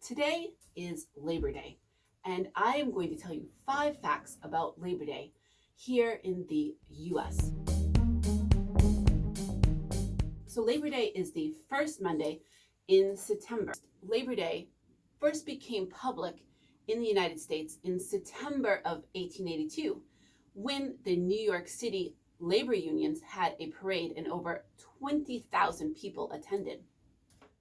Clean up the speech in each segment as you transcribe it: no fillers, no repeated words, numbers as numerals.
Today is Labor Day, and I am going to tell you 5 facts about Labor Day here in the US. So Labor Day is the first Monday in September. Labor Day first became public in the United States in September of 1882, when the New York City labor unions had a parade and over 20,000 people attended.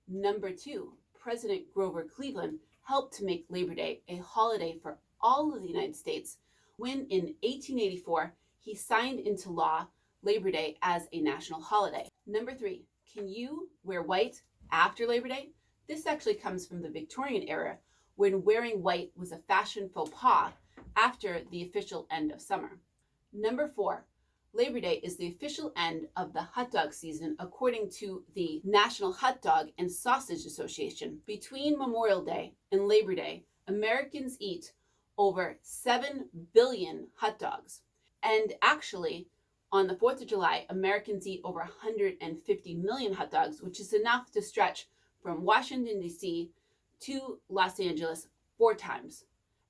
Number 2, President Grover Cleveland helped to make Labor Day a holiday for all of the United States when in 1884 he signed into law Labor Day as a national holiday. Number 3, can you wear white after Labor Day? This actually comes from the Victorian era, when wearing white was a fashion faux pas after the official end of summer. Number 4, Labor Day is the official end of the hot dog season according to the National Hot Dog and Sausage Association. Between Memorial Day and Labor Day, Americans eat over 7 billion hot dogs. And actually, on the 4th of July, Americans eat over 150 million hot dogs, which is enough to stretch from Washington, D.C. to Los Angeles 4 times.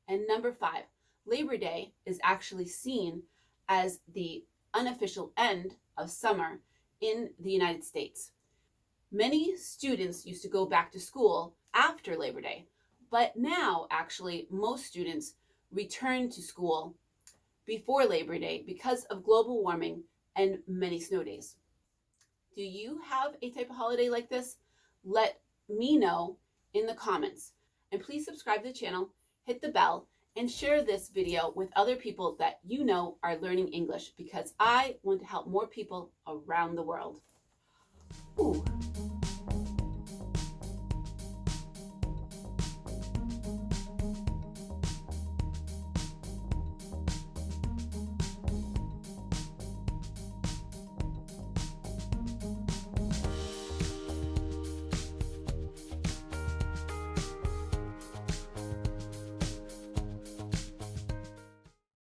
And number 5, Labor Day is actually seen as the unofficial end of summer in the United States. Many students used to go back to school after Labor Day, but now actually most students return to school before Labor Day because of global warming and many snow days. Do you have a type of holiday like this? Let me know in the comments. And please subscribe to the channel, hit the bell, and share this video with other people that you know are learning English, because I want to help more people around the world. Ooh.